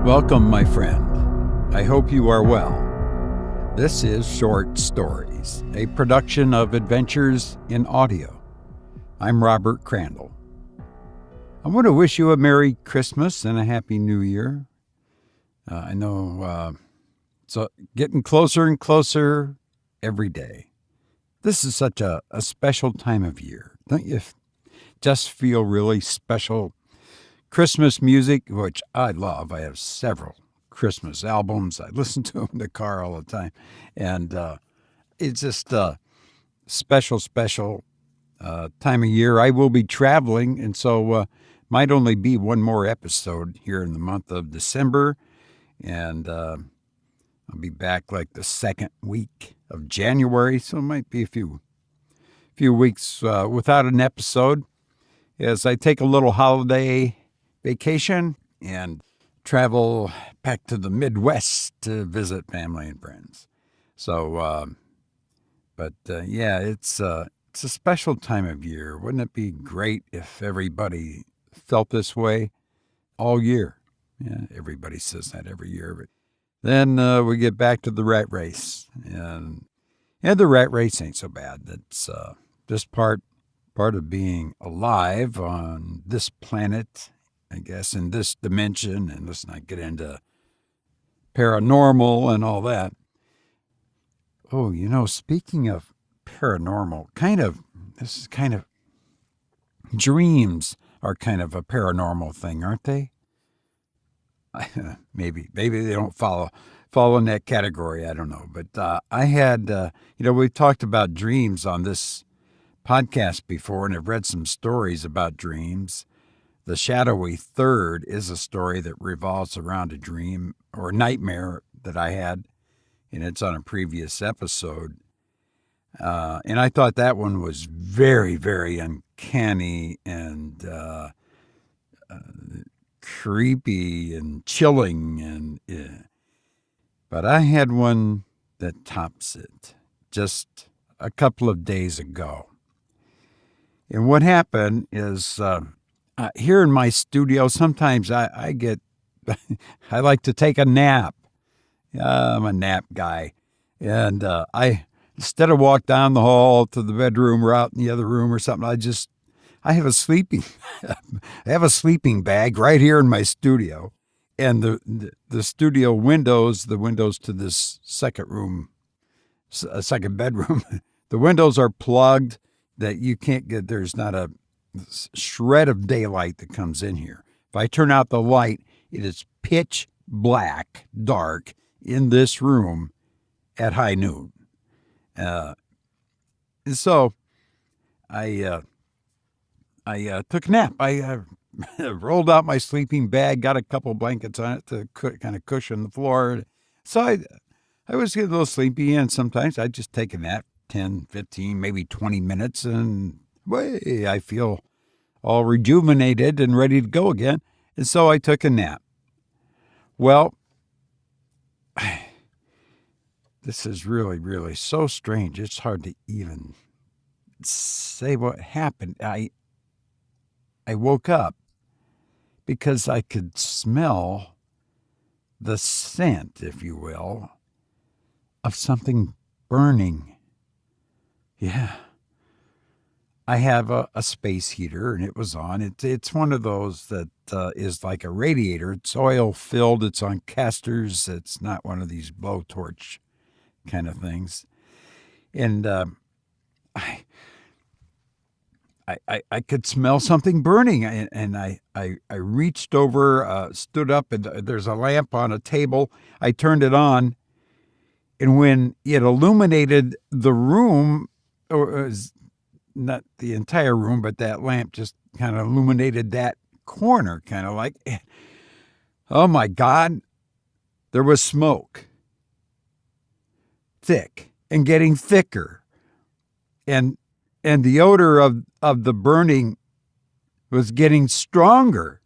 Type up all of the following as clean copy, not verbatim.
Welcome, my friend. I hope you are well. This is Short Stories, a production of Adventures in Audio. I'm Robert Crandall. I want to wish you a Merry Christmas and a Happy New Year. I know it's getting closer and closer every day. This is such a special time of year. Don't you just feel really special? Christmas music, which I love. I have several Christmas albums. I listen to them in the car all the time. And it's just a special time of year. I will be traveling, and so might only be one more episode here in the month of December. And I'll be back like the second week of January, so it might be a few weeks without an episode as I take a little holiday vacation and travel back to the Midwest to visit family and friends. So, yeah, it's a special time of year. Wouldn't it be great if everybody felt this way all year? Yeah, everybody says that every year, but then we get back to the rat race, and the rat race ain't so bad. That's just part of being alive on this planet, I guess, in this dimension, and let's not get into paranormal and all that. Oh, speaking of paranormal, dreams are kind of a paranormal thing, aren't they? Maybe they don't fall in that category. I don't know. But I had, we've talked about dreams on this podcast before, and I've read some stories about dreams. The Shadowy Third is a story that revolves around a dream or a nightmare that I had, and it's on a previous episode. And I thought that one was very, very uncanny and creepy and chilling. But I had one that tops it just a couple of days ago. And what happened is here in my studio, sometimes I get, I like to take a nap. I'm a nap guy. And instead of walk down the hall to the bedroom or out in the other room or something, I have a sleeping bag right here in my studio. And the studio windows, the windows to this second bedroom, the windows are plugged that you can't get, there's not a shred of daylight that comes in here. If I turn out the light, it is pitch black, dark in this room at high noon. So I took a nap. I rolled out my sleeping bag, got a couple blankets on it to kind of cushion the floor. So I was getting a little sleepy, and sometimes I just take a nap, 10, 15, maybe 20 minutes, and I feel all rejuvenated and ready to go again. And so I took a nap. Well, this is really, really so strange. It's hard to even say what happened. I woke up because I could smell the scent, if you will, of something burning. Yeah. I have a space heater, and it was on. It's one of those that is like a radiator. It's oil-filled. It's on casters. It's not one of these blowtorch kind of things. And I could smell something burning, and I reached over, stood up, and there's a lamp on a table. I turned it on, and when it illuminated the room, or not the entire room, but that lamp just kind of illuminated that corner, kind of like, oh my God, there was smoke, thick and getting thicker, and the odor of the burning was getting stronger.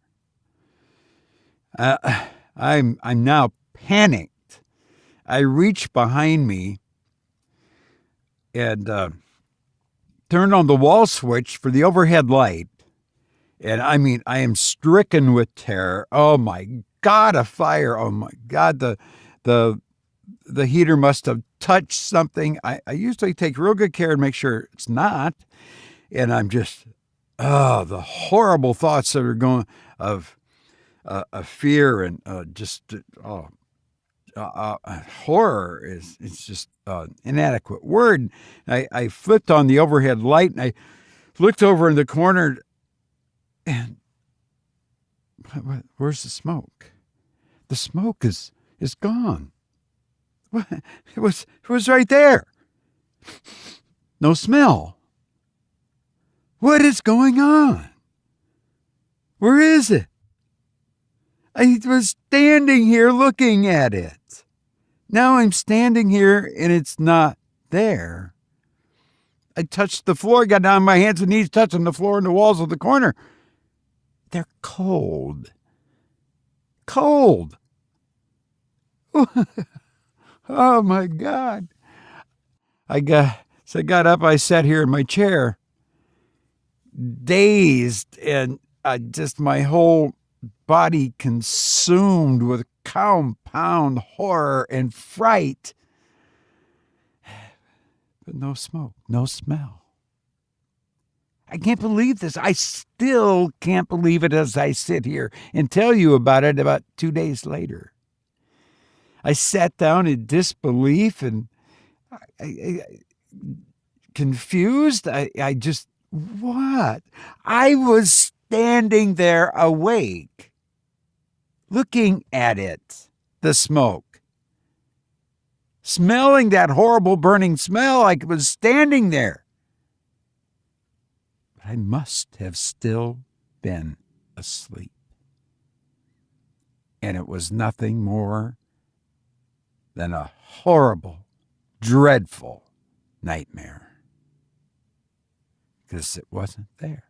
I'm now panicked. I reach behind me and turned on the wall switch for the overhead light. And I mean, I am stricken with terror. Oh my God, a fire. Oh my God, the heater must have touched something. I usually take real good care and make sure it's not. And I'm just, the horrible thoughts that are going of fear and horror is it's just inadequate word. I flipped on the overhead light and I looked over in the corner and where's the smoke? The smoke is gone. It was right there. No smell. What is going on? Where is it? I was standing here looking at it. Now I'm standing here and it's not there. I touched the floor, got down on my hands and knees, touching the floor and the walls of the corner. They're cold. Cold. Oh my God. I got up, I sat here in my chair, dazed, and just my whole body consumed with compound horror and fright. But no smoke, no smell. I can't believe this. I still can't believe it as I sit here and tell you about it about 2 days later. I sat down in disbelief and confused. I just, what? I was standing there awake, looking at it, the smoke, smelling that horrible burning smell. I was standing there. But I must have still been asleep. And it was nothing more than a horrible, dreadful nightmare. Because it wasn't there.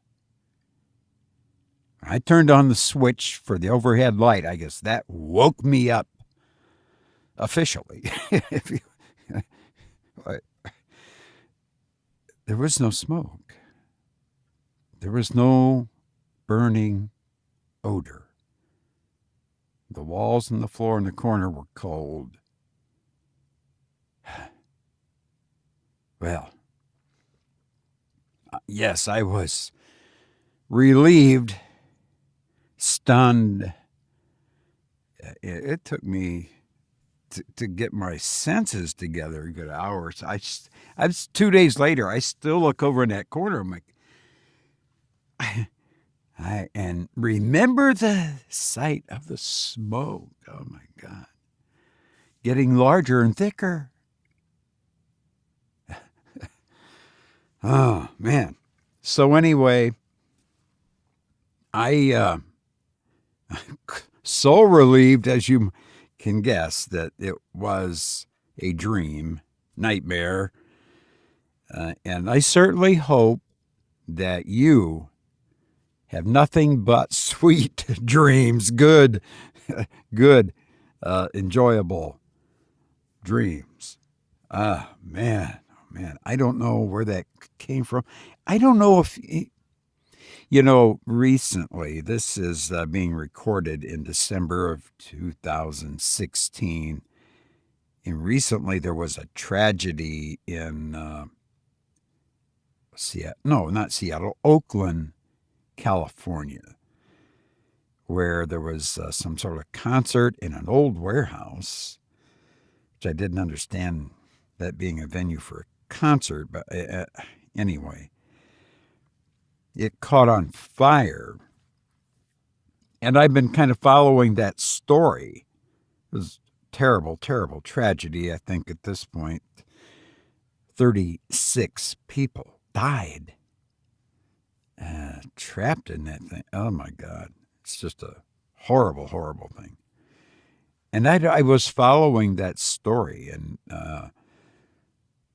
I turned on the switch for the overhead light. I guess that woke me up officially. There was no smoke. There was no burning odor. The walls and the floor in the corner were cold. Well, yes, I was relieved, stunned. It took me to get my senses together a good hour. So I was 2 days later, I still look over in that corner. I'm like, and remember the sight of the smoke. Oh my God. Getting larger and thicker. Oh, man. So anyway, I'm so relieved, as you can guess, that it was a dream, nightmare. And I certainly hope that you have nothing but sweet dreams, good, enjoyable dreams. Man. I don't know where that came from. I don't know if, recently, this is being recorded in December of 2016. And recently there was a tragedy in Oakland, California, where there was some sort of concert in an old warehouse, which I didn't understand that being a venue for a concert, but anyway, it caught on fire. And I've been kind of following that story. It was terrible, terrible tragedy. I think at this point, 36 people died trapped in that thing. Oh my God. It's just a horrible, horrible thing. And I was following that story, and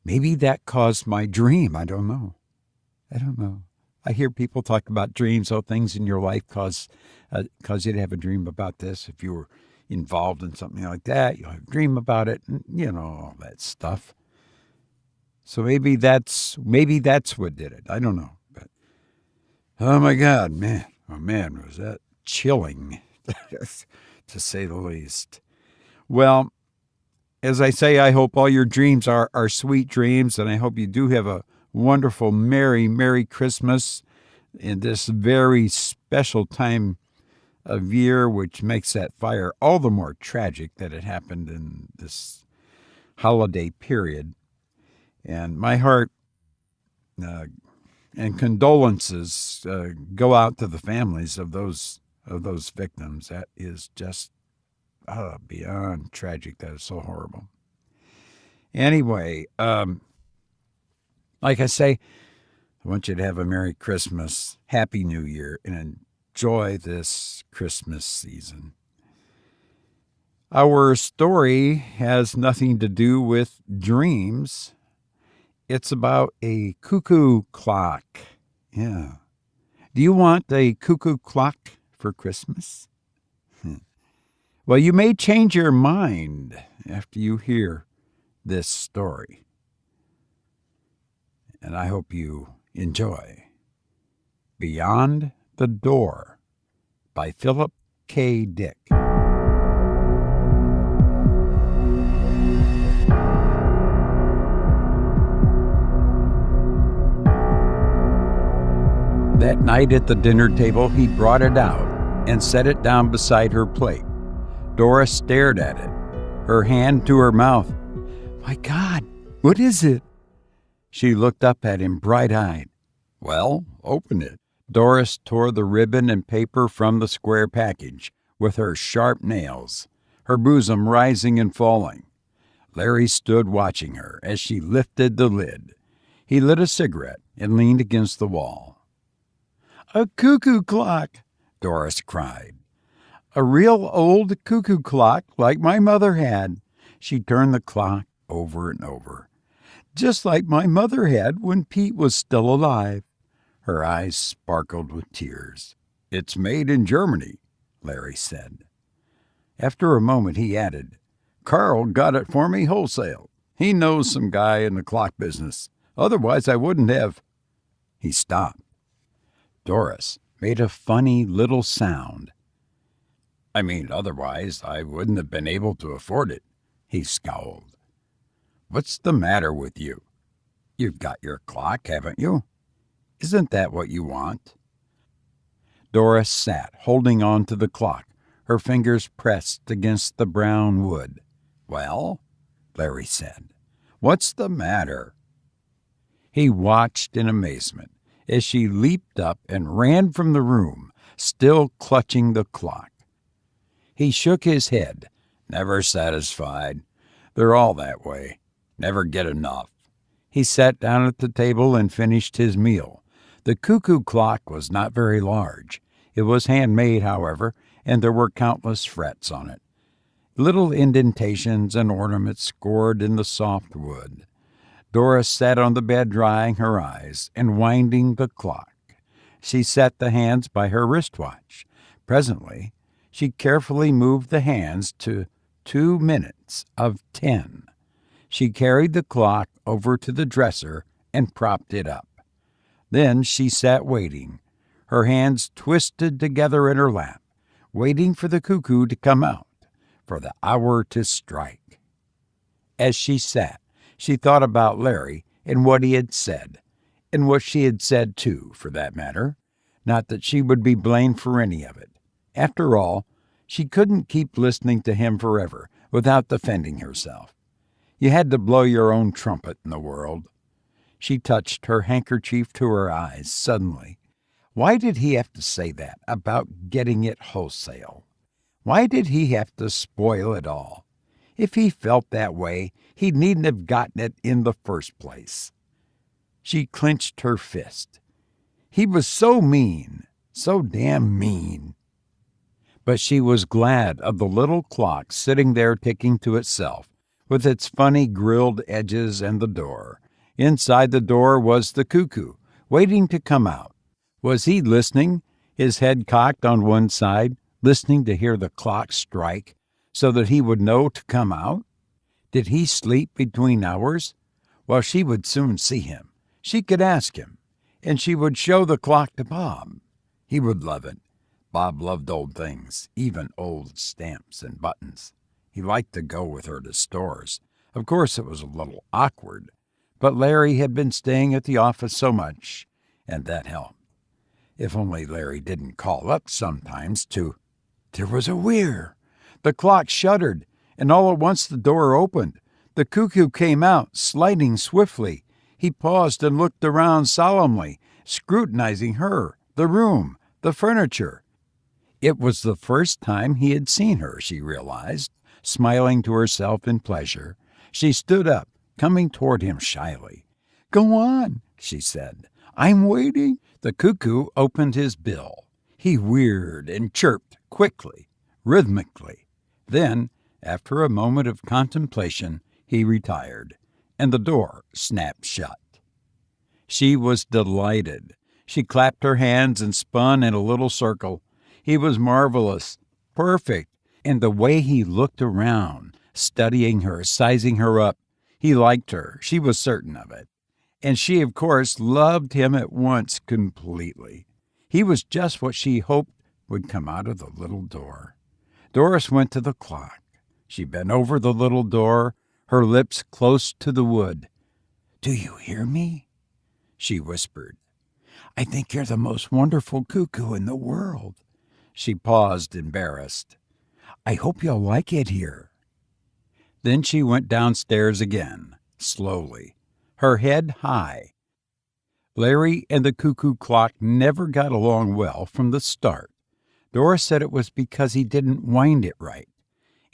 maybe that caused my dream. I don't know. I hear people talk about dreams, things in your life cause you to have a dream about this. If you were involved in something like that, you'll have a dream about it, and all that stuff. So maybe that's what did it. I don't know. But oh my God, man. Oh man, was that chilling. to say the least. Well, as I say, I hope all your dreams are sweet dreams, and I hope you do have a wonderful, Merry Christmas in this very special time of year, which makes that fire all the more tragic that it happened in this holiday period. And my heart and condolences go out to the families of those victims. That is just beyond tragic. That is so horrible. Anyway, like I say, I want you to have a Merry Christmas, Happy New Year, and enjoy this Christmas season. Our story has nothing to do with dreams. It's about a cuckoo clock. Yeah. Do you want a cuckoo clock for Christmas? Well, you may change your mind after you hear this story. And I hope you enjoy Beyond the Door by Philip K. Dick. That night at the dinner table, he brought it out and set it down beside her plate. Dora stared at it, her hand to her mouth. "My God, what is it?" She looked up at him bright-eyed. "Well, open it." Doris tore the ribbon and paper from the square package with her sharp nails, her bosom rising and falling. Larry stood watching her as she lifted the lid. He lit a cigarette and leaned against the wall. "A cuckoo clock," Doris cried. "A real old cuckoo clock like my mother had." She turned the clock over and over. "Just like my mother had when Pete was still alive." Her eyes sparkled with tears. "It's made in Germany," Larry said. After a moment he added, "Carl got it for me wholesale. He knows some guy in the clock business. Otherwise I wouldn't have." He stopped. Doris made a funny little sound. "I mean, otherwise I wouldn't have been able to afford it," he scowled. "What's the matter with you? You've got your clock, haven't you? Isn't that what you want?" Doris sat, holding on to the clock, her fingers pressed against the brown wood. "Well," Larry said, "what's the matter?" He watched in amazement as she leaped up and ran from the room, still clutching the clock. He shook his head. "Never satisfied. They're all that way. Never get enough." He sat down at the table and finished his meal. The cuckoo clock was not very large. It was handmade, however, and there were countless frets on it, little indentations and ornaments scored in the soft wood. Doris sat on the bed drying her eyes and winding the clock. She set the hands by her wristwatch. Presently, she carefully moved the hands to 2 minutes of 10. She carried the clock over to the dresser and propped it up. Then she sat waiting, her hands twisted together in her lap, waiting for the cuckoo to come out, for the hour to strike. As she sat, she thought about Larry and what he had said, and what she had said too, for that matter. Not that she would be blamed for any of it. After all, she couldn't keep listening to him forever without defending herself. You had to blow your own trumpet in the world. She touched her handkerchief to her eyes suddenly. Why did he have to say that about getting it wholesale? Why did he have to spoil it all? If he felt that way, he needn't have gotten it in the first place. She clenched her fist. He was so mean, so damn mean. But she was glad of the little clock sitting there ticking to itself, with its funny grilled edges and the door. Inside the door was the cuckoo, waiting to come out. Was he listening, his head cocked on one side, listening to hear the clock strike, so that he would know to come out? Did he sleep between hours? Well, she would soon see him. She could ask him, and she would show the clock to Bob. He would love it. Bob loved old things, even old stamps and buttons. He liked to go with her to stores. Of course, it was a little awkward, but Larry had been staying at the office so much, and that helped. If only Larry didn't call up sometimes to... There was a whir. The clock shuddered, and all at once the door opened. The cuckoo came out, sliding swiftly. He paused and looked around solemnly, scrutinizing her, the room, the furniture. It was the first time he had seen her, she realized, smiling to herself in pleasure. She stood up, coming toward him shyly. "Go on," she said. "I'm waiting." The cuckoo opened his bill. He whirred and chirped quickly, rhythmically. Then, after a moment of contemplation, he retired, and the door snapped shut. She was delighted. She clapped her hands and spun in a little circle. He was marvelous, perfect, and the way he looked around, studying her, sizing her up, he liked her. She was certain of it. And she, of course, loved him at once completely. He was just what she hoped would come out of the little door. Doris went to the clock. She bent over the little door, her lips close to the wood. "Do you hear me?" she whispered. "I think you're the most wonderful cuckoo in the world." She paused, embarrassed. "I hope you'll like it here." Then she went downstairs again, slowly, her head high. Larry and the cuckoo clock never got along well from the start. Doris said it was because he didn't wind it right,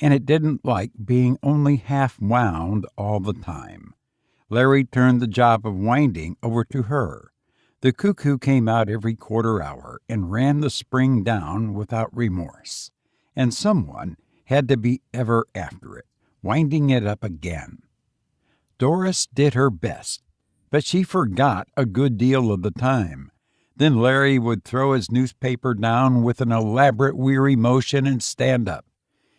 and it didn't like being only half wound all the time. Larry turned the job of winding over to her. The cuckoo came out every quarter hour and ran the spring down without remorse, and someone had to be ever after it, winding it up again. Doris did her best, but she forgot a good deal of the time. Then Larry would throw his newspaper down with an elaborate weary motion and stand up.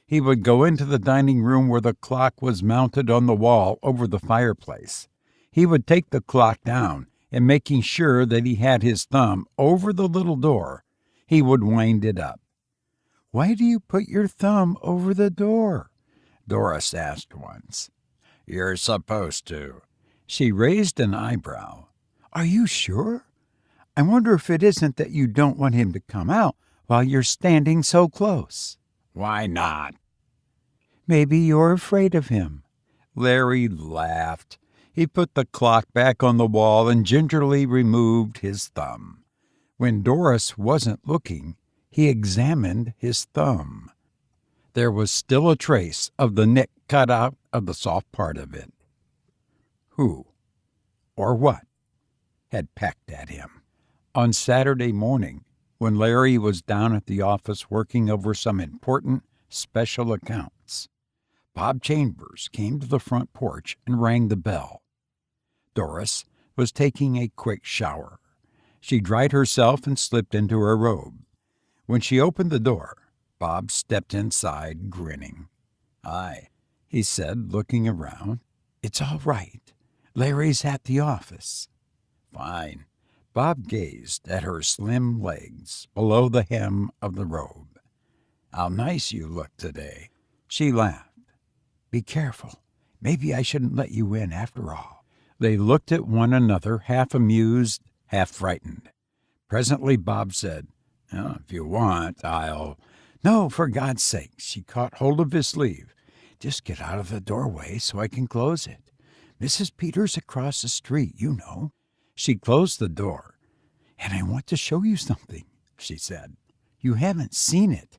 He would go into the dining room where the clock was mounted on the wall over the fireplace. He would take the clock down, and making sure that he had his thumb over the little door, he would wind it up. "Why do you put your thumb over the door?" Doris asked once. "You're supposed to." She raised an eyebrow. "Are you sure? I wonder if it isn't that you don't want him to come out while you're standing so close." "Why not?" "Maybe you're afraid of him." Larry laughed. He put the clock back on the wall and gingerly removed his thumb. When Doris wasn't looking, he examined his thumb. There was still a trace of the nick cut out of the soft part of it. Who, or what, had pecked at him? On Saturday morning, when Larry was down at the office working over some important special accounts, Bob Chambers came to the front porch and rang the bell. Doris was taking a quick shower. She dried herself and slipped into her robe. When she opened the door, Bob stepped inside, grinning. "Hi," he said, looking around. "It's all right. Larry's at the office." "Fine." Bob gazed at her slim legs below the hem of the robe. "How nice you look today." She laughed. "Be careful. Maybe I shouldn't let you in after all." They looked at one another, half amused, half frightened. Presently Bob said, "If you want, I'll—" "No, for God's sake." She caught hold of his sleeve. "Just get out of the doorway so I can close it. Mrs. Peters across the street, you know." She closed the door. "And I want to show you something," she said. "You haven't seen it."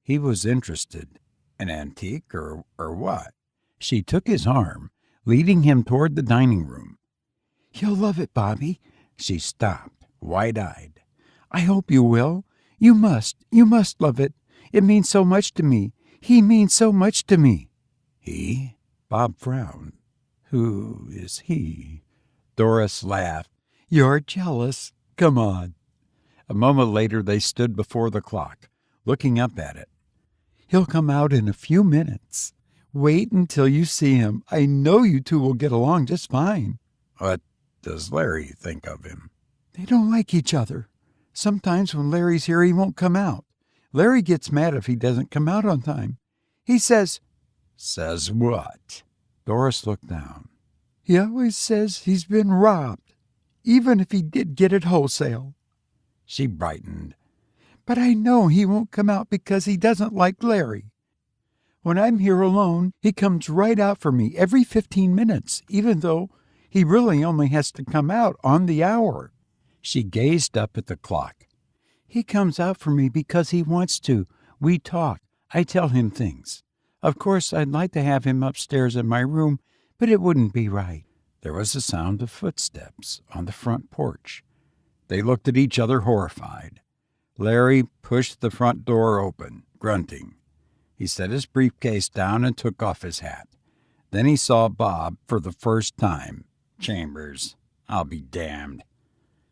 He was interested. "An antique or what?" She took his arm, leading him toward the dining room. "You'll love it, Bobby." She stopped, wide-eyed. "I hope you will. You must love it. It means so much to me. He means so much to me." "He?" Bob frowned. "Who is he?" Doris laughed. "You're jealous. Come on." A moment later they stood before the clock, looking up at it. "He'll come out in a few minutes. Wait until you see him. I know you two will get along just fine." "What does Larry think of him?" "They don't like each other," Sometimes when Larry's here, he won't come out. Larry gets mad if he doesn't come out on time. He says..." "Says what?" Doris looked down. "He always says he's been robbed, even if he did get it wholesale." She brightened. "But I know he won't come out because he doesn't like Larry. When I'm here alone, he comes right out for me every 15 minutes, even though he really only has to come out on the hour." She gazed up at the clock. "He comes out for me because he wants to. We talk. I tell him things. Of course, I'd like to have him upstairs in my room, but it wouldn't be right." There was a sound of footsteps on the front porch. They looked at each other horrified. Larry pushed the front door open, grunting. He set his briefcase down and took off his hat. Then he saw Bob for the first time. "Chambers, I'll be damned."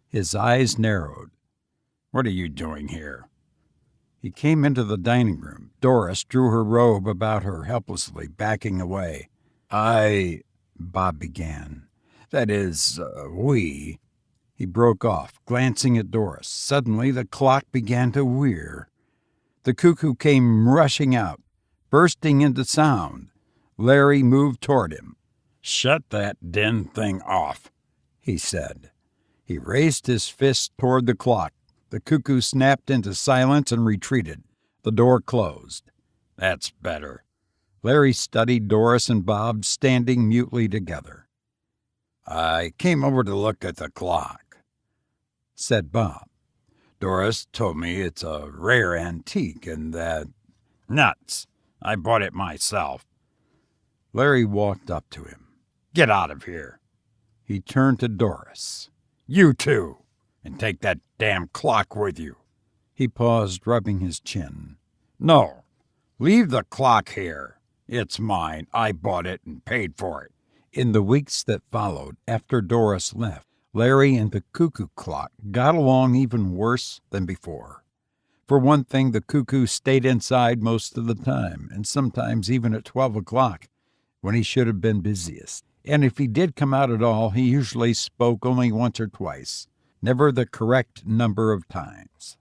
His eyes narrowed. "What are you doing here?" He came into the dining room. Doris drew her robe about her helplessly, backing away. Bob began. "That is, we..." He broke off, glancing at Doris. Suddenly the clock began to whir. The cuckoo came rushing out, bursting into sound. Larry moved toward him. "Shut that den thing off," he said. He raised his fist toward the clock. The cuckoo snapped into silence and retreated. The door closed. "That's better." Larry studied Doris and Bob standing mutely together. "I came over to look at the clock," said Bob. "Doris told me it's a rare antique and that..." "Nuts! I bought it myself." Larry walked up to him. "Get out of here." He turned to Doris. "You too, and take that damn clock with you." He paused, rubbing his chin. "No, leave the clock here. It's mine. I bought it and paid for it." In the weeks that followed, after Doris left, Larry and the cuckoo clock got along even worse than before. For one thing, the cuckoo stayed inside most of the time, and sometimes even at 12 o'clock, when he should have been busiest. And if he did come out at all, he usually spoke only once or twice, never the correct number of times.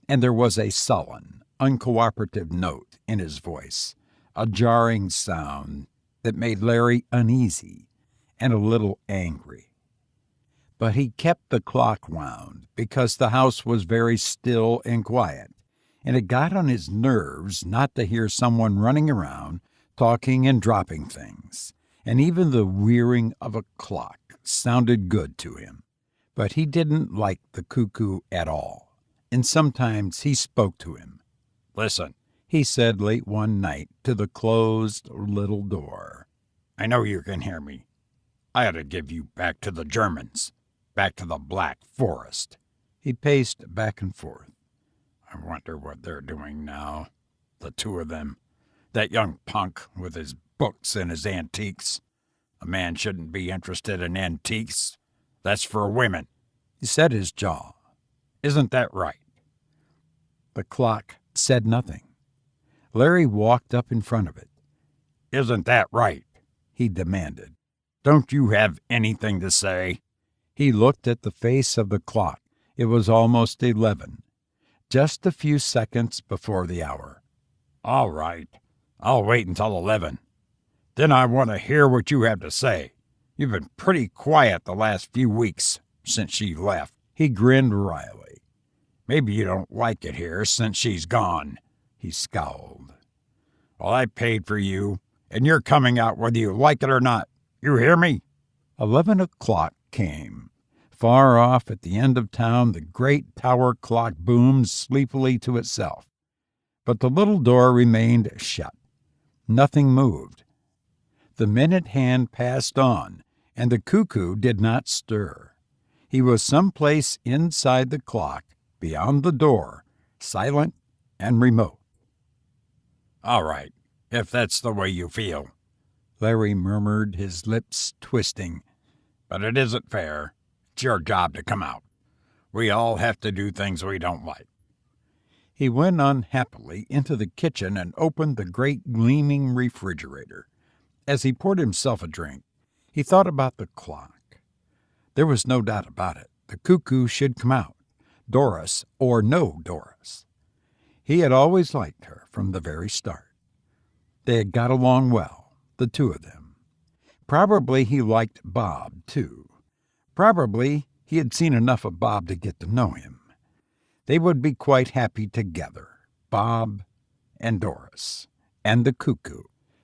And there was a sullen, uncooperative note in his voice, a jarring sound that made Larry uneasy and a little angry. But he kept the clock wound because the house was very still and quiet, and it got on his nerves not to hear someone running around, talking and dropping things, and even the whirring of a clock sounded good to him. But he didn't like the cuckoo at all, and sometimes he spoke to him. "Listen," he said late one night to the closed little door. "I know you can hear me. I ought to give you back to the Germans, back to the Black Forest." He paced back and forth. "I wonder what they're doing now, the two of them. That young punk with his books and his antiques. A man shouldn't be interested in antiques. That's for women." He set his jaw. "Isn't that right?" The clock said nothing. Larry walked up in front of it. "Isn't that right?" he demanded. "Don't you have anything to say?" He looked at the face of the clock. It was almost 11, just a few seconds before the hour. "All right, I'll wait until 11. Then I want to hear what you have to say. You've been pretty quiet the last few weeks since she left." He grinned wryly. "Maybe you don't like it here since she's gone." He scowled. "Well, I paid for you, and you're coming out whether you like it or not. You hear me?" 11 o'clock came. Far off at the end of town, the great tower clock boomed sleepily to itself. But the little door remained shut. Nothing moved. The minute hand passed on, and the cuckoo did not stir. He was someplace inside the clock, beyond the door, silent and remote. "All right, if that's the way you feel," Larry murmured, his lips twisting. "But it isn't fair. It's your job to come out. We all have to do things we don't like." He went unhappily into the kitchen and opened the great gleaming refrigerator. As he poured himself a drink, he thought about the clock. There was no doubt about it. The cuckoo should come out. Doris or no Doris. He had always liked her from the very start. They had got along well, the two of them. Probably he liked Bob, too. Probably he had seen enough of Bob to get to know him. They would be quite happy together, Bob and Doris, and the cuckoo.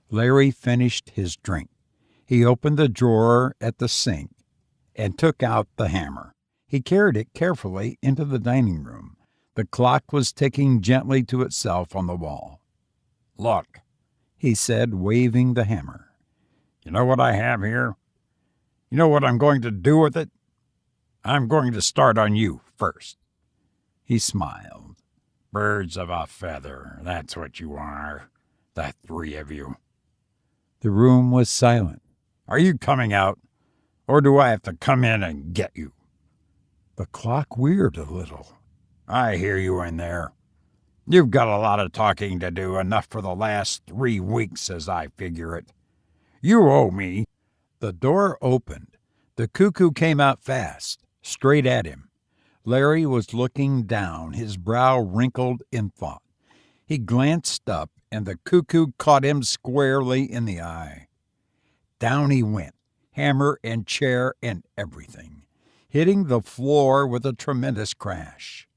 Larry finished his drink. He opened the drawer at the sink and took out the hammer. He carried it carefully into the dining room. The clock was ticking gently to itself on the wall. "Look," he said, waving the hammer. "You know what I have here? You know what I'm going to do with it? I'm going to start on you first." He smiled. "Birds of a feather, that's what you are, the three of you." The room was silent. "Are you coming out, or do I have to come in and get you?" The clock whirred a little. "I hear you in there. You've got a lot of talking to do, enough for the last 3 weeks as I figure it. You owe me." The door opened. The cuckoo came out fast, straight at him. Larry was looking down, his brow wrinkled in thought. He glanced up, and the cuckoo caught him squarely in the eye. Down he went, hammer and chair and everything, hitting the floor with a tremendous crash.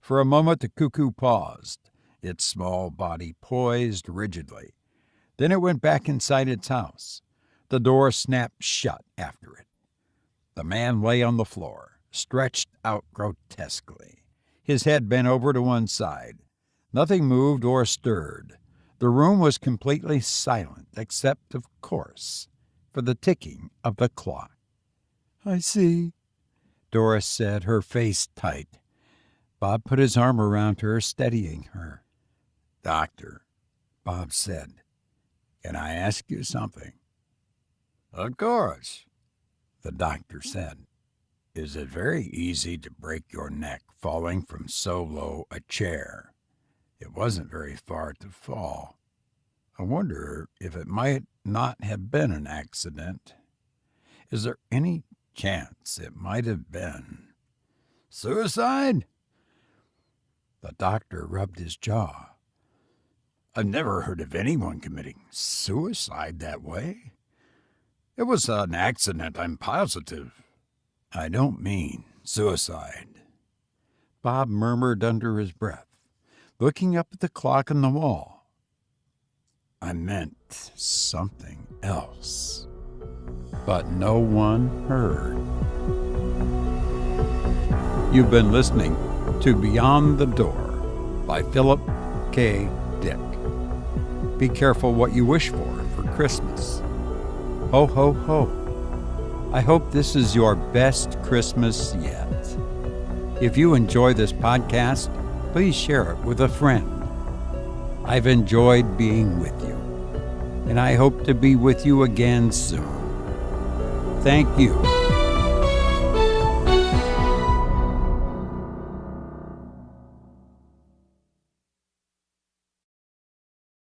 For a moment the cuckoo paused, its small body poised rigidly. Then it went back inside its house. The door snapped shut after it. The man lay on the floor, stretched out grotesquely, his head bent over to one side. Nothing moved or stirred. The room was completely silent, except, of course, for the ticking of the clock. "I see," Doris said, her face tight. Bob put his arm around her, steadying her. "Doctor," Bob said, "can I ask you something?" "Of course," the doctor said. "Is it very easy to break your neck falling from so low a chair?" It wasn't very far to fall. "I wonder if it might not have been an accident. Is there any chance it might have been suicide?" The doctor rubbed his jaw. "I've never heard of anyone committing suicide that way. It was an accident, I'm positive." "I don't mean suicide," Bob murmured under his breath, looking up at the clock on the wall. "I meant something else." But no one heard. You've been listening to Beyond the Door by Philip K. Dick. Be careful what you wish for Christmas. Ho, ho, ho. I hope this is your best Christmas yet. If you enjoy this podcast, please share it with a friend. I've enjoyed being with you, and I hope to be with you again soon. Thank you.